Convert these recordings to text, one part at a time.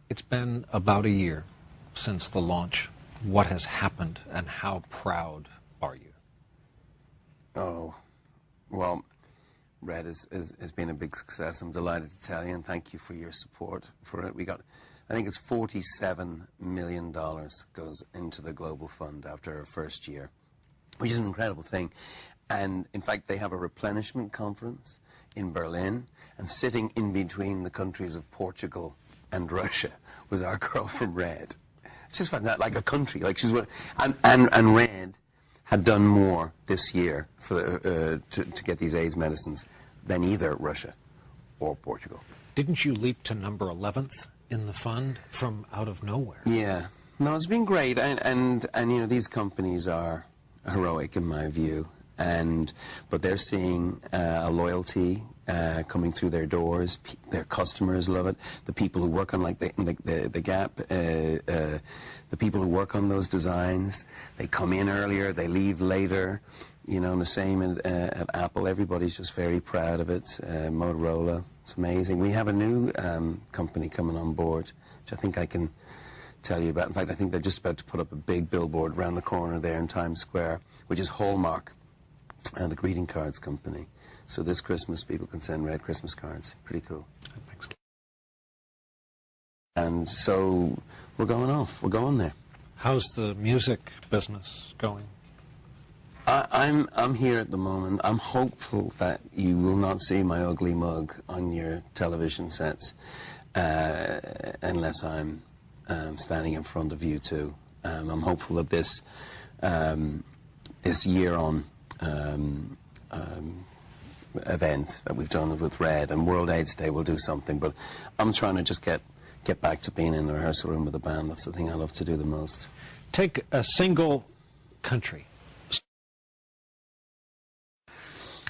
It's been about a year since the launch. What has happened and how proud are you? Oh, well, Red has been a big success. I'm delighted to tell you, and thank you for your support for it. We got, I think it's $47 million goes into the Global Fund after our first year, which is an incredible thing. And in fact, they have a replenishment conference in Berlin, and sitting in between the countries of Portugal and Russia was our girl from Red. It's just like a country, like she's and Red had done more this year for to get these AIDS medicines than either Russia or Portugal. Didn't you leap to number 11th in the fund from out of nowhere? Yeah, no, it's been great, and you know, these companies are heroic in my view, but they're seeing a loyalty coming through their doors. Their customers love it. The people who work on like the Gap, the people who work on those designs, they come in earlier, they leave later. You know, and the same at Apple. Everybody's just very proud of it. Motorola, it's amazing. We have a new company coming on board, which I think I can tell you about. In fact, I think they're just about to put up a big billboard around the corner there in Times Square, which is Hallmark, the greeting cards company. So this Christmas, people can send Red Christmas cards. Pretty cool. Thanks. And so we're going off. We're going there. How's the music business going? I'm here at the moment. I'm hopeful that you will not see my ugly mug on your television sets unless I'm standing in front of you too. I'm hopeful that this year-on event that we've done with Red and World AIDS Day will do something, but I'm trying to just get back to being in the rehearsal room with the band. That's the thing I love to do the most. Take a single country.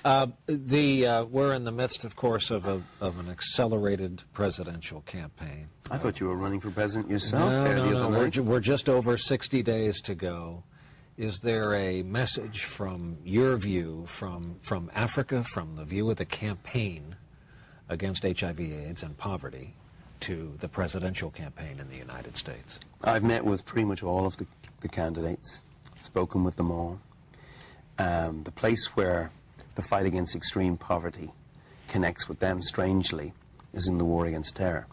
We're in the midst, of course, of an accelerated presidential campaign. I thought you were running for president yourself the other night. We're just over 60 days to go. Is there a message from your view, from Africa, from the view of the campaign against HIV/AIDS and poverty, to the presidential campaign in the United States? I've met with pretty much all of the candidates, spoken with them all. The place where the fight against extreme poverty connects with them, strangely, is in the war against terror.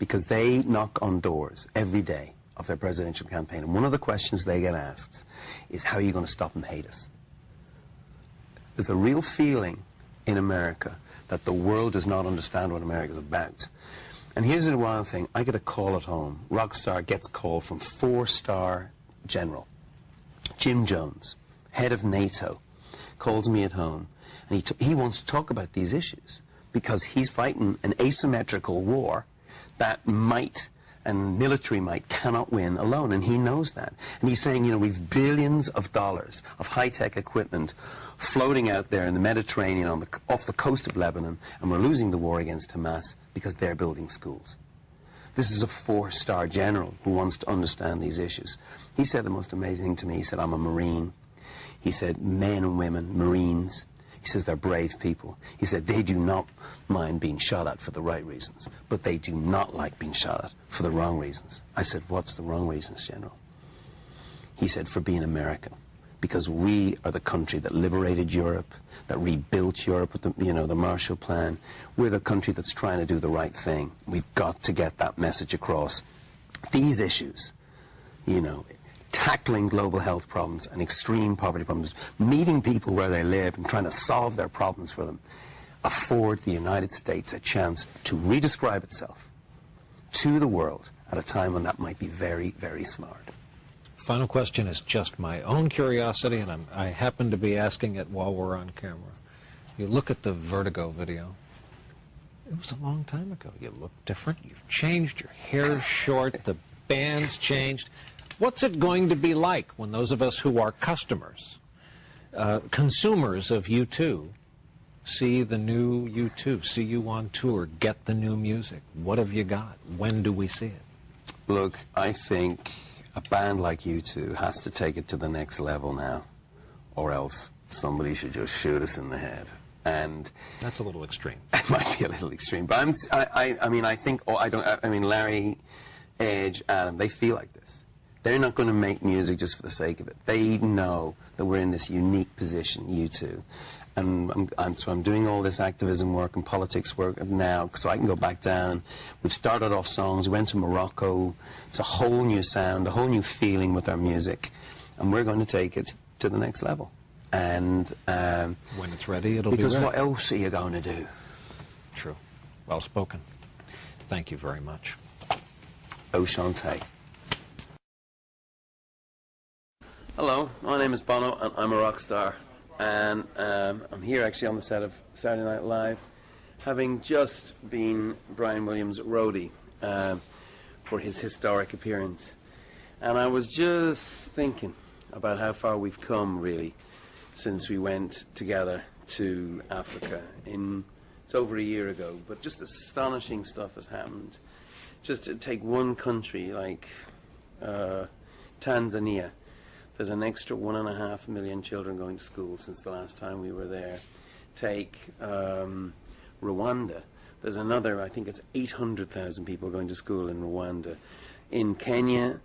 Because they knock on doors every day of their presidential campaign, and one of the questions they get asked is, how are you going to stop them hate us? There's a real feeling in America that the world does not understand what America's about. And here's the wild thing. I get a call at home. Rockstar gets a call from 4-star general Jim Jones, head of NATO, calls me at home, and he wants to talk about these issues because he's fighting an asymmetrical war that might and military might cannot win alone, and he knows that. And he's saying, you know, we've billions of dollars of high-tech equipment floating out there in the Mediterranean off the coast of Lebanon, and we're losing the war against Hamas because they're building schools. This is a 4-star general who wants to understand these issues. He said the most amazing thing to me. He said, I'm a Marine. He said, men and women, Marines, he says they're brave people. He said they do not mind being shot at for the right reasons, but they do not like being shot at for the wrong reasons. I said, what's the wrong reasons, General? He said, for being American, because we are the country that liberated Europe, that rebuilt Europe with the Marshall Plan. We're the country that's trying to do the right thing. We've got to get that message across. These issues, you know, tackling global health problems and extreme poverty problems, meeting people where they live and trying to solve their problems for them, afford the United States a chance to redescribe itself to the world at a time when that might be very, very smart. Final question is just my own curiosity, and I happen to be asking it while we're on camera. You look at the Vertigo video. It was a long time ago. You look different. You've changed. Your hair's short. The band's changed. What's it going to be like when those of us who are customers, consumers of U2, see the new U2, see you on tour, get the new music? What have you got? When do we see it? Look, I think a band like U2 has to take it to the next level now, or else somebody should just shoot us in the head. And that's a little extreme. It might be a little extreme, but I mean, I think, I mean, Larry Edge, Adam, they feel like this. They're not going to make music just for the sake of it. They know that we're in this unique position, you two. And so I'm doing all this activism work and politics work now so I can go back down. We've started off songs, we went to Morocco. It's a whole new sound, a whole new feeling with our music. And we're going to take it to the next level. And when it's ready, it'll be ready. Because what else are you going to do? True. Well spoken. Thank you very much. Oshante. Hello, my name is Bono and I'm a rock star. And I'm here actually on the set of Saturday Night Live, having just been Brian Williams' roadie for his historic appearance. And I was just thinking about how far we've come, really, since we went together to Africa. It's over a year ago, but just astonishing stuff has happened. Just to take one country like Tanzania, there's an extra 1.5 million children going to school since the last time we were there. Take Rwanda. There's another, I think it's 800,000 people going to school in Rwanda. In Kenya,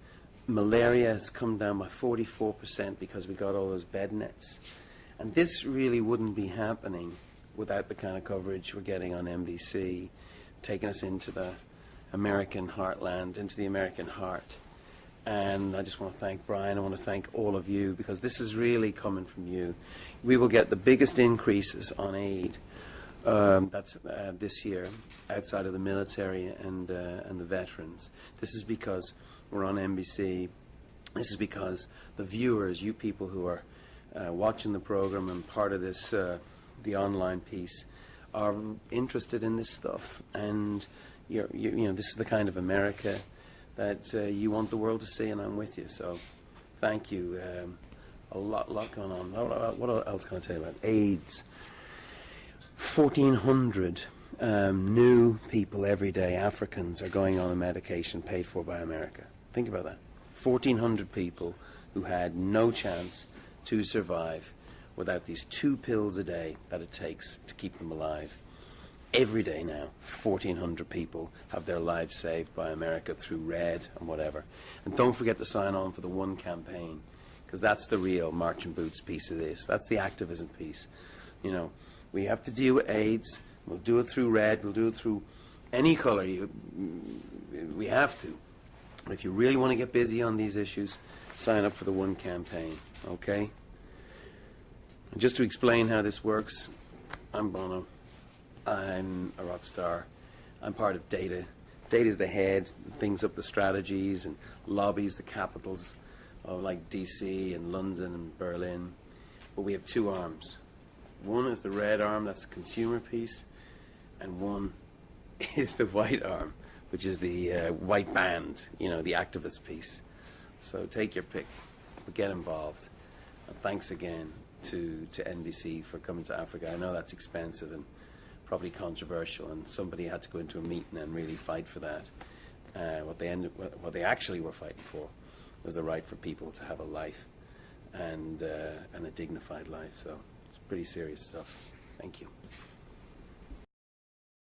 malaria has come down by 44% because we got all those bed nets. And this really wouldn't be happening without the kind of coverage we're getting on NBC, taking us into the American heartland, into the American heart. And I just want to thank Brian. I want to thank all of you, because this is really coming from you. We will get the biggest increases on aid this year, outside of the military and the veterans. This is because we're on NBC. This is because the viewers, you people who are watching the program and part of this, the online piece, are interested in this stuff. And you know, this is the kind of America that you want the world to see, and I'm with you. So thank you. A lot going on. What else can I tell you about? AIDS. 1,400 new people every day, Africans, are going on a medication paid for by America. Think about that. 1,400 people who had no chance to survive without these 2 pills a day that it takes to keep them alive. Every day now, 1,400 people have their lives saved by America through RED and whatever. And don't forget to sign on for the One campaign, because that's the real marching boots piece of this. That's the activism piece. You know, we have to deal with AIDS. We'll do it through RED. We'll do it through any color. We have to. But if you really want to get busy on these issues, sign up for the One campaign, okay? And just to explain how this works, I'm Bono. I'm a rock star. I'm part of Data. Data's the head, thinks up the strategies and lobbies the capitals of like DC and London and Berlin. But we have 2 arms. One is the red arm, that's the consumer piece, and one is the white arm, which is the white band, you know, the activist piece. So take your pick, but get involved. And thanks again to NBC for coming to Africa. I know that's expensive and probably controversial, and somebody had to go into a meeting and really fight for that. What they actually were fighting for was the right for people to have a life and a dignified life. So it's pretty serious stuff. Thank you.